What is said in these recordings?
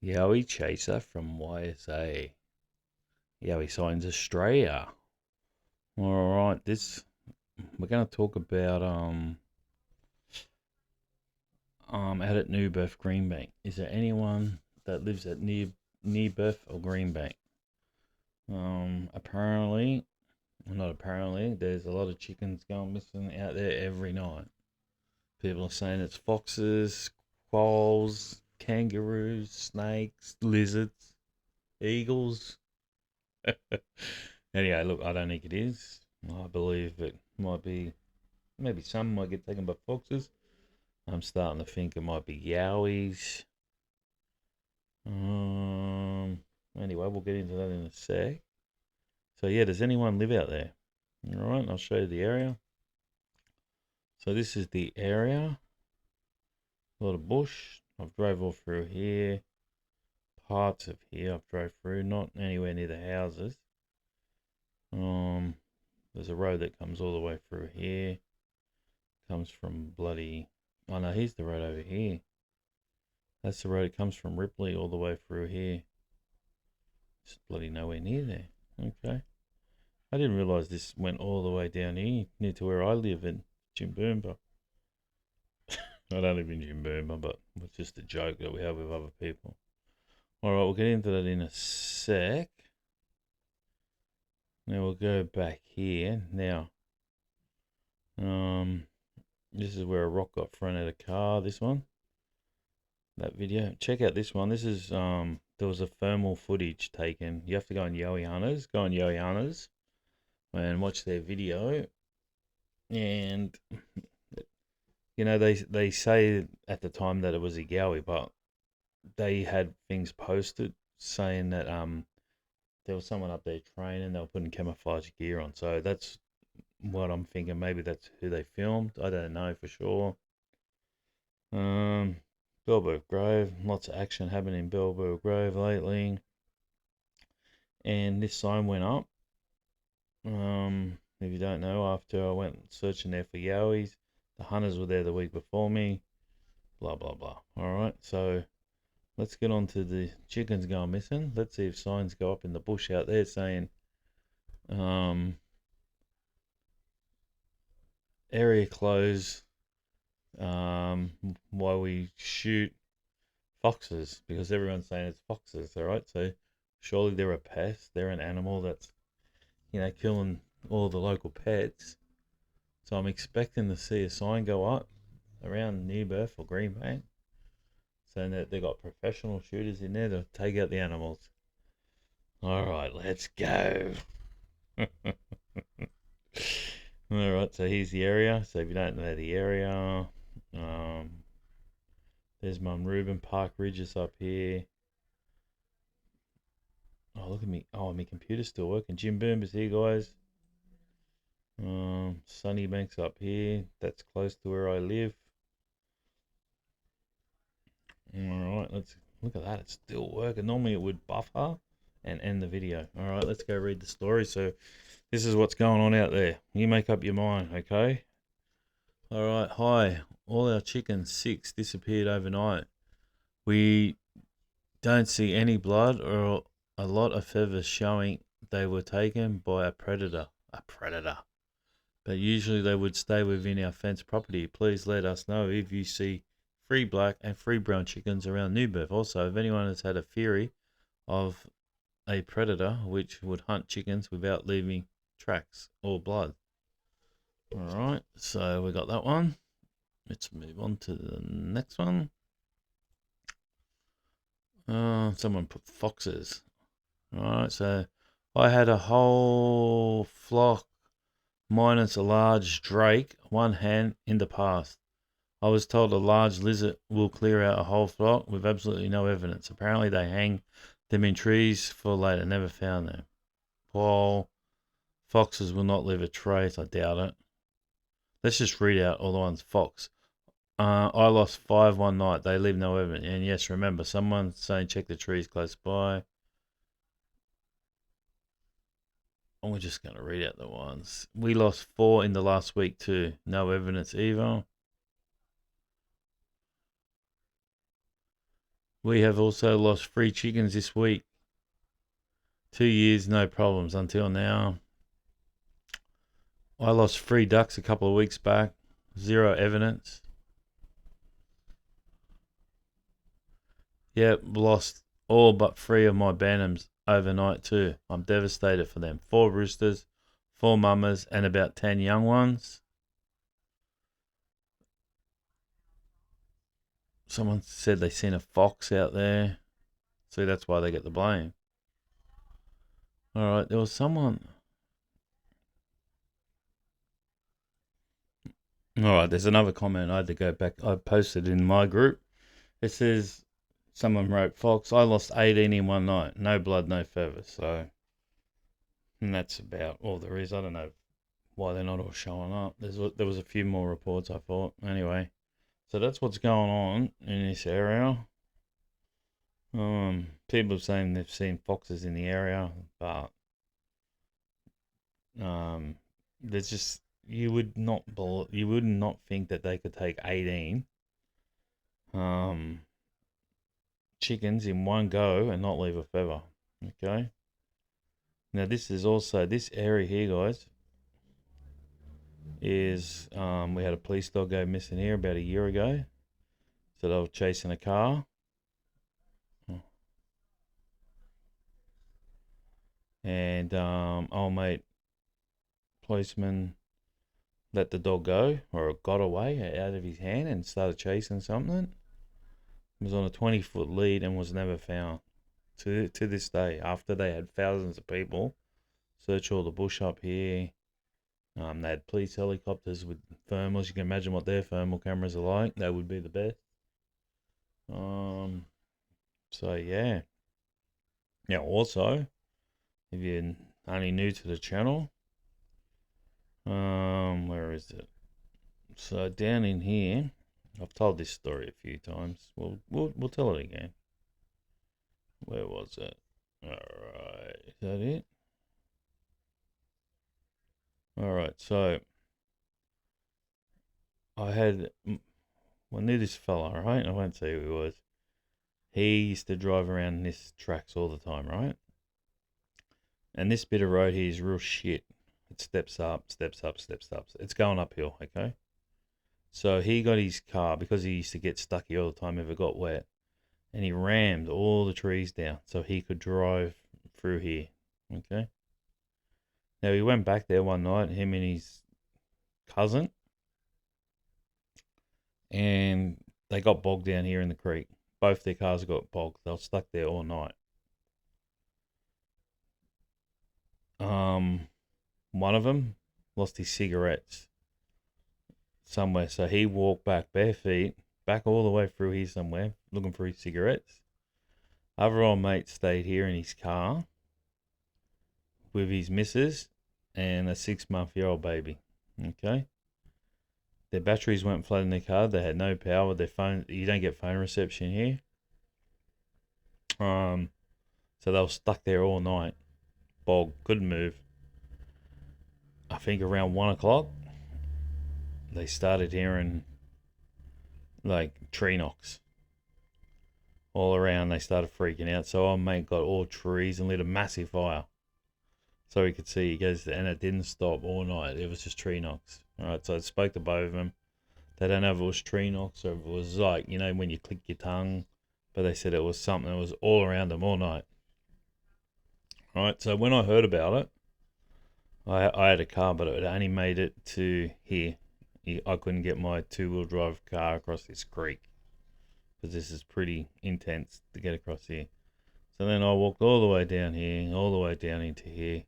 Yowie Chaser from YSA. Yowie Sightings Australia. Alright, we're gonna talk about out at New Beith, Greenbank. Is there anyone that lives at near Beith or Greenbank? Apparently, well, not apparently, there's a lot of chickens going missing out there every night. People are saying it's foxes, quolls, kangaroos, snakes, lizards, eagles. Anyway, look, I don't think it is. I believe it might be, maybe some might get taken by foxes. I'm starting to think it might be yowies. Anyway, we'll get into that in a sec. So yeah, does anyone live out there? All right, I'll show you the area. So this is the area. A lot of bush. I've drove all through here. Parts of here I've drove through, not anywhere near the houses. There's a road that comes all the way through here. Comes from bloody... Oh no, here's the road over here. That's the road. It comes from Ripley all the way through here. It's bloody nowhere near there. Okay. I didn't realise this went all the way down here, near to where I live in Jimboomba. I don't live in Jimboomba, but it's just a joke that we have with other people. Alright, we'll get into that in a sec. Now we'll go back here. Now, this is where a rock got thrown at a car, this one. That video. Check out this one. This is, there was a thermal footage taken. You have to go on Yowie Hunters. Go on Yowie Hunters and watch their video. And, you know, they say at the time that it was a Yowie, but they had things posted saying that, there was someone up there training. They were putting camouflage gear on. So that's what I'm thinking. Maybe that's who they filmed. I don't know for sure. Belberg Grove. Lots of action happening in Belberg Grove lately. And this sign went up. If you don't know, after I went searching there for yowies, the hunters were there the week before me. Blah, blah, blah. Alright, so let's get on to the chickens going missing. Let's see if signs go up in the bush out there saying, area closed, while we shoot foxes, because everyone's saying it's foxes, alright? So surely they're a pest. They're an animal that's, killing all the local pets. So I'm expecting to see a sign go up around near Beith or Greenbank saying that they got professional shooters in there to take out the animals. Alright, let's go. Alright, so here's the area. So if you don't know the area, there's Munreuben Park Ridges up here. Oh, look at me. Oh, my computer's still working. Jim Boomber's here, guys. Sunnybank's up here. That's close to where I live. Alright, let's look at that. It's still working. Normally it would buffer and end the video. Alright, let's go read the story. So this is what's going on out there. You make up your mind, okay? Alright, hi. All our chickens, 6, disappeared overnight. We don't see any blood or a lot of feathers showing they were taken by a predator. A predator. But usually they would stay within our fenced property. Please let us know if you see 3 black and 3 brown chickens around New Beith. Also, if anyone has had a theory of a predator which would hunt chickens without leaving tracks or blood. Alright, so we got that one. Let's move on to the next one. Someone put foxes. Alright, so I had a whole flock minus a large drake, one hen in the past. I was told a large lizard will clear out a whole flock with absolutely no evidence. Apparently they hang them in trees for later. Never found them. Well, foxes will not leave a trace. I doubt it. Let's just read out all the ones. Fox. I lost 5 one night. They leave no evidence. And yes, remember, someone saying check the trees close by. And we're just going to read out the ones. We lost 4 in the last week too. No evidence either. We have also lost 3 chickens this week. 2 years, no problems until now. I lost 3 ducks a couple of weeks back. 0 evidence. Yep, lost all but 3 of my bantams overnight too. I'm devastated for them. 4 roosters, 4 mamas, and about 10 young ones. Someone said they seen a fox out there. See, that's why they get the blame. Alright, there was someone... Alright, there's another comment I had to go back. I posted in my group. It says, someone wrote, Fox, I lost 18 in one night. No blood, no feathers. So, and that's about all there is. I don't know why they're not all showing up. There was a few more reports, I thought. Anyway, so that's what's going on in this area. People are saying they've seen foxes in the area, but there's just you would not think that they could take 18 chickens in one go and not leave a feather. Okay. Now this is also this area here, guys. Is we had a police dog go missing here about a year ago. So they were chasing a car. And old mate policeman let the dog go, or it got away out of his hand and started chasing something. It was on a 20-foot lead and was never found. To this day, after they had thousands of people search all the bush up here. They had police helicopters with thermals. You can imagine what their thermal cameras are like. They would be the best. So yeah. Now also, if you're only new to the channel, where is it? So down in here, I've told this story a few times. We'll tell it again. Where was it? Alright, is that it? Alright, so I knew this fella, right? I won't say who he was. He used to drive around this tracks all the time, right? And this bit of road here is real shit. It steps up, steps up, steps up. It's going uphill, okay? So he got his car, because he used to get stuck here all the time if it got wet, and he rammed all the trees down so he could drive through here, okay? Now he went back there one night, him and his cousin, and they got bogged down here in the creek. Both their cars got bogged. They were stuck there all night. One of them lost his cigarettes somewhere, so he walked back bare feet, back all the way through here somewhere, looking for his cigarettes. Other old mate stayed here in his car with his missus and a 6-month-old baby. Okay. Their batteries went flat in their car. They had no power. Their phone, you don't get phone reception here. So they were stuck there all night. Bog, couldn't move. I think around 1 o'clock, they started hearing like tree knocks all around. They started freaking out. So old mate got all trees and lit a massive fire. So he could see, he goes, and it didn't stop all night. It was just tree knocks. All right, so I spoke to both of them. They don't know if it was tree knocks or if it was like, you know, when you click your tongue. But they said it was something that was all around them all night. All right, so when I heard about it, I had a car, but it only made it to here. I couldn't get my 2-wheel drive car across this creek because this is pretty intense to get across here. So then I walked all the way down here, all the way down into here.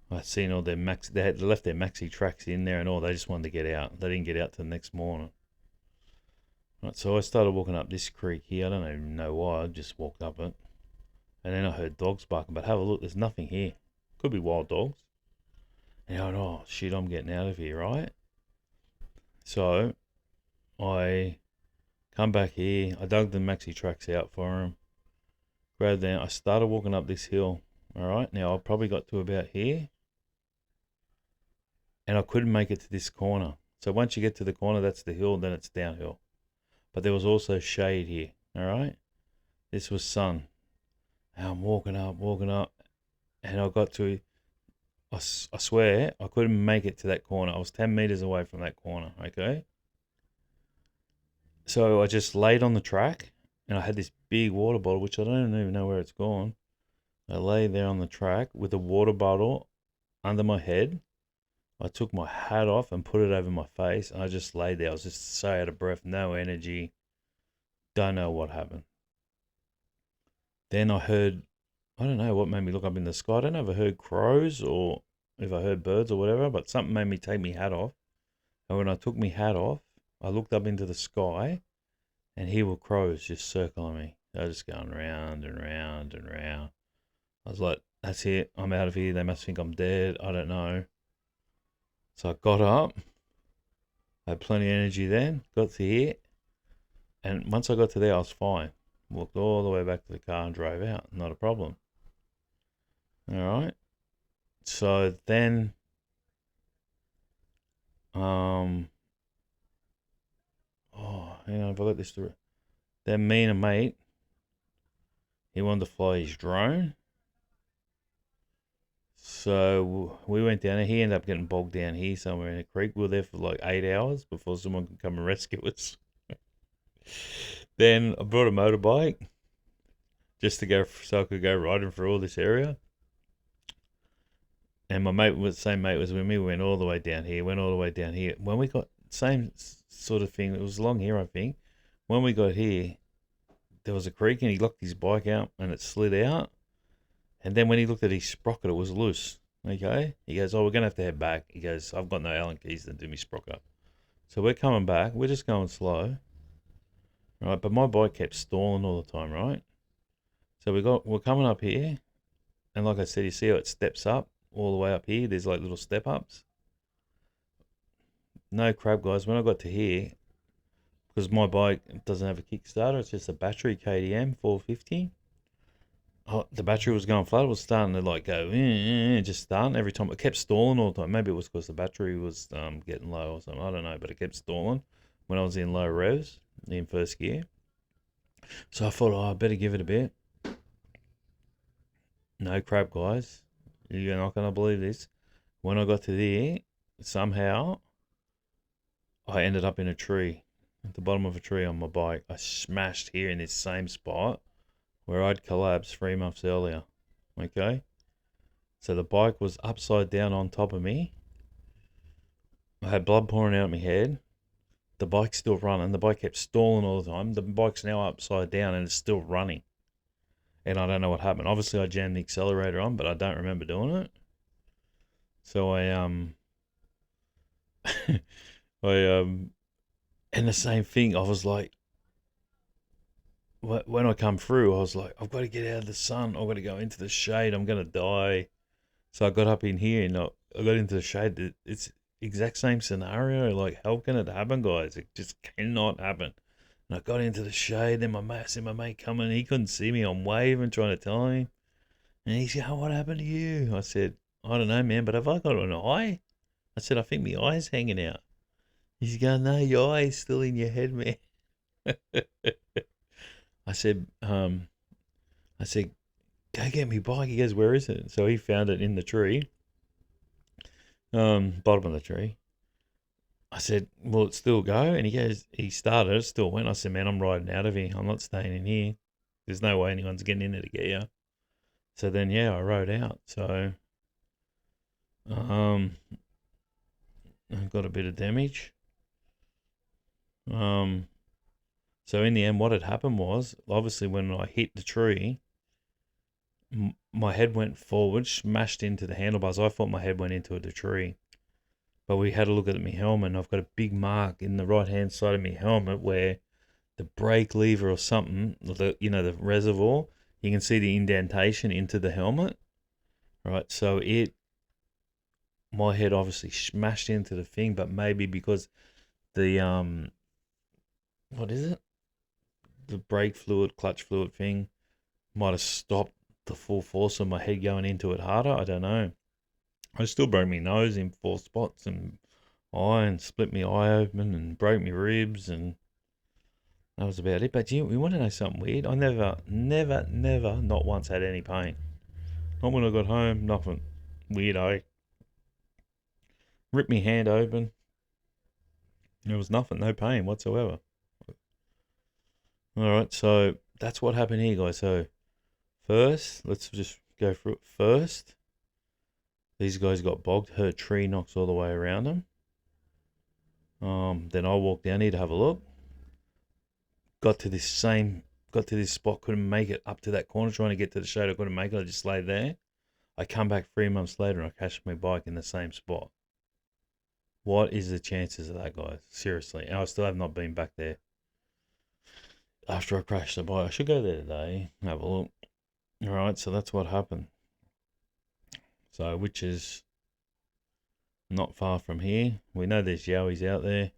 I seen all their they had left their maxi tracks in there and all. They just wanted to get out. They didn't get out till the next morning. Right, so I started walking up this creek here. I don't even know why. I just walked up it. And then I heard dogs barking. But have a look. There's nothing here. Could be wild dogs. And I went, oh, shit, I'm getting out of here, right? So I come back here. I dug the maxi tracks out for him. Grabbed them. I started walking up this hill. All right. Now, I probably got to about here. And I couldn't make it to this corner. So once you get to the corner, that's the hill, then it's downhill. But there was also shade here, all right? This was sun. And I'm walking up, and I got to, I swear, I couldn't make it to that corner. I was 10 meters away from that corner, okay? So I just laid on the track, and I had this big water bottle, which I don't even know where it's gone. I lay there on the track with a water bottle under my head. I took my hat off and put it over my face, and I just laid there. I was just so out of breath, no energy. Don't know what happened. Then I heard, I don't know what made me look up in the sky. I don't know if I heard crows or if I heard birds or whatever, but something made me take my hat off. And when I took my hat off, I looked up into the sky, and here were crows just circling me. They were just going round and round and round. I was like, that's it. I'm out of here. They must think I'm dead. I don't know. So I got up. I had plenty of energy then. Got to here. And once I got to there, I was fine. Walked all the way back to the car and drove out. Not a problem. All right. So then, hang on, if I got this through. Then me and a mate, he wanted to fly his drone. So we went down there. He ended up getting bogged down here somewhere in a creek. We were there for like 8 hours before someone could come and rescue us. Then I brought a motorbike just to go so I could go riding through all this area. And my mate was same mate was with me. We went all the way down here. Went all the way down here. When we got same sort of thing. It was along here, I think. When we got here, there was a creek, and he locked his bike out, and it slid out. And then when he looked at his sprocket, it was loose. Okay? He goes, oh, we're going to have to head back. He goes, I've got no Allen keys to do me sprocket. So we're coming back. We're just going slow. Right? But my bike kept stalling all the time, right? So we're coming up here. And like I said, you see how it steps up all the way up here? There's like little step ups. No crap, guys. When I got to here, because my bike doesn't have a Kickstarter, it's just a battery KTM 450. Oh, the battery was going flat. It was starting to like go, just starting every time. It kept stalling all the time. Maybe it was because the battery was getting low or something. I don't know, but it kept stalling when I was in low revs in first gear. So I thought, I better give it a bit. No crap, guys. You're not going to believe this. When I got to there, somehow I ended up in a tree, at the bottom of a tree on my bike. I smashed here in this same spot where I'd collapsed 3 months earlier. Okay? So the bike was upside down on top of me. I had blood pouring out of my head. The bike's still running. The bike kept stalling all the time. The bike's now upside down and it's still running. And I don't know what happened. Obviously I jammed the accelerator on, but I don't remember doing it. So and the same thing, I was like, when I come through, I was like, I've got to get out of the sun. I've got to go into the shade. I'm going to die. So I got up in here and I got into the shade. It's exact same scenario. Like, how can it happen, guys? It just cannot happen. And I got into the shade. Then my mate coming. He couldn't see me. I'm waving, trying to tell him. And he's going, what happened to you? I said, I don't know, man, but have I got an eye? I said, I think my eye's hanging out. He's going, no, your eye's still in your head, man. I said, go get me bike. He goes, where is it? So he found it in the tree, bottom of the tree. I said, will it still go? And he goes, he started, it still went. I said, man, I'm riding out of here. I'm not staying in here. There's no way anyone's getting in there to get you. So then, yeah, I rode out. So, I got a bit of damage. So in the end, what had happened was, obviously when I hit the tree, my head went forward, smashed into the handlebars. I thought my head went into the tree. But we had a look at my helmet, and I've got a big mark in the right-hand side of my helmet where the brake lever or something, the reservoir, you can see the indentation into the helmet. Right, so my head obviously smashed into the thing, but maybe because the, what is it? The brake fluid, clutch fluid thing might have stopped the full force of my head going into it harder. I don't know. I still broke my nose in 4 spots and split my eye open and broke my ribs and that was about it. But we want to know something weird? I never, not once had any pain. Not when I got home, nothing. Weirdo. Ripped me hand open. There was nothing, no pain whatsoever. Alright, so that's what happened here, guys. So, first, let's just go through it. First, these guys got bogged, heard tree knocks all the way around them. Then I walked down here to have a look. Got to this spot, couldn't make it up to that corner, trying to get to the shade. I couldn't make it, I just laid there. I come back 3 months later and I crashed my bike in the same spot. What is the chances of that, guys? Seriously. And I still have not been back there after I crashed the bike. I should go there today, have a look. Alright, so that's what happened. So, which is not far from here. We know there's Yowies out there.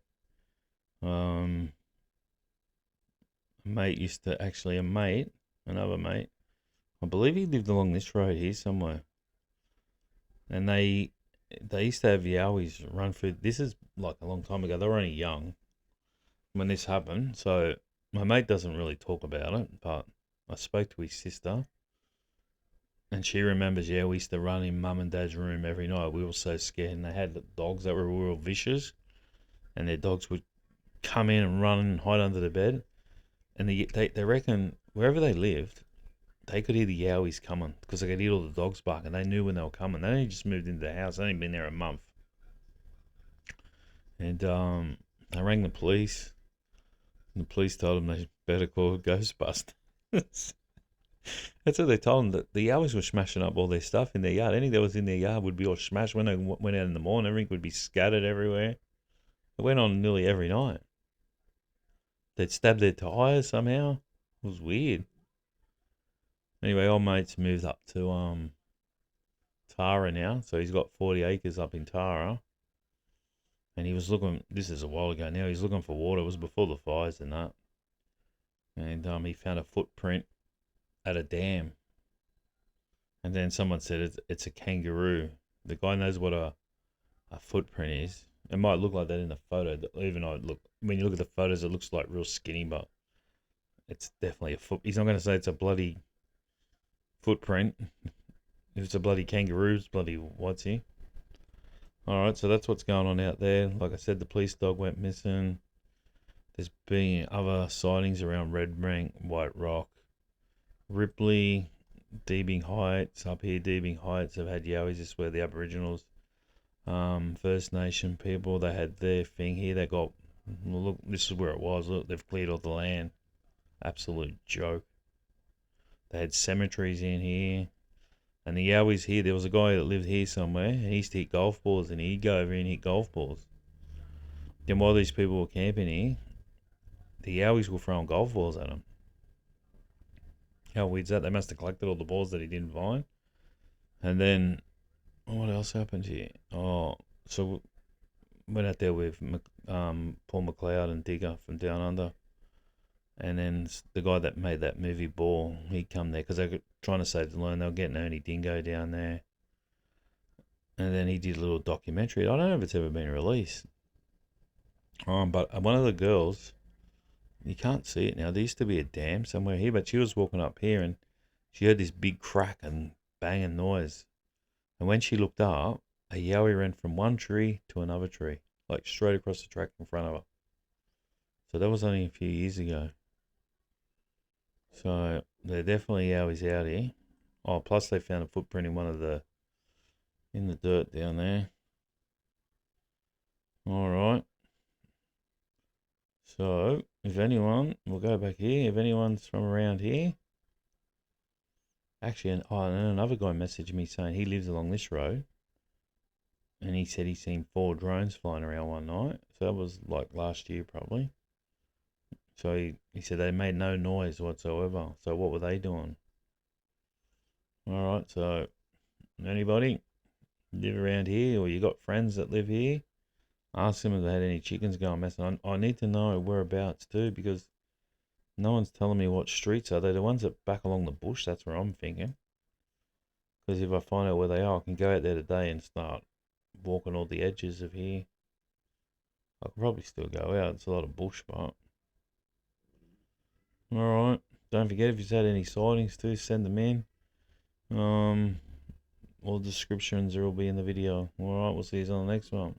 Another mate, I believe he lived along this road here somewhere. And they used to have Yowies run through. This is like a long time ago. They were only young when this happened. So my mate doesn't really talk about it, but I spoke to his sister. And she remembers, we used to run in mum and dad's room every night. We were so scared. And they had dogs that were real vicious. And their dogs would come in and run and hide under the bed. And they reckon wherever they lived, they could hear the Yowies coming because they could hear all the dogs barking. They knew when they were coming. They only just moved into the house. They only been there a month. And they rang the police. And the police told them they better call Ghostbusters. That's what they told them, that the Yowies were smashing up all their stuff in their yard. Anything that was in their yard would be all smashed. When they went out in the morning, everything would be scattered everywhere. It went on nearly every night. They'd stab their tyres somehow. It was weird. Anyway, old mate's moved up to Tara now. So he's got 40 acres up in Tara. And he was looking, this is a while ago now, he's looking for water. It was before the fires and that. And he found a footprint at a dam. And then someone said it's a kangaroo. The guy knows what a footprint is. It might look like that in the photo. When you look at the photos, it looks like real skinny, but it's definitely a foot. He's not going to say it's a bloody footprint. If it's a bloody kangaroo, it's bloody what's he? Alright, so that's what's going on out there. Like I said, the police dog went missing. There's been other sightings around Redbank, White Rock, Ripley, Deebing Heights. Up here, Deebing Heights have had Yowies. This is where the Aboriginals, First Nation people, they had their thing here. They got, look, this is where it was. Look, they've cleared all the land. Absolute joke. They had cemeteries in here. And the Yowies here, there was a guy that lived here somewhere, and he used to hit golf balls, and he'd go over and hit golf balls. Then while these people were camping here, the Yowies were throwing golf balls at him. How weird's that? They must have collected all the balls that he didn't find. And then, what else happened here? Oh, so went out there with Paul McLeod and Digger from Down Under. And then the guy that made that movie Ball, he'd come there because they were trying to save the land. They were getting Ernie Dingo down there. And then he did a little documentary. I don't know if it's ever been released. But one of the girls, you can't see it now. There used to be a dam somewhere here, but she was walking up here and she heard this big crack and banging noise. And when she looked up, a Yowie ran from one tree to another tree, like straight across the track in front of her. So that was only a few years ago. So they're definitely Yowies out here. Oh, plus they found a footprint in in the dirt down there. Alright. So, if anyone, we'll go back here. If anyone's from around here. Actually, and another guy messaged me saying he lives along this road. And he said he's seen 4 drones flying around one night. So that was like last year probably. So he said they made no noise whatsoever. So what were they doing? Alright, so anybody live around here or you got friends that live here? Ask them if they had any chickens going missing. I need to know whereabouts too, because no one's telling me what streets are they. The ones that back along the bush, that's where I'm thinking. Because if I find out where they are, I can go out there today and start walking all the edges of here. I could probably still go out. It's a lot of bush, but Alright. Don't forget, if you've had any sightings too, send them in. All the descriptions will be in the video. Alright, we'll see you on the next one.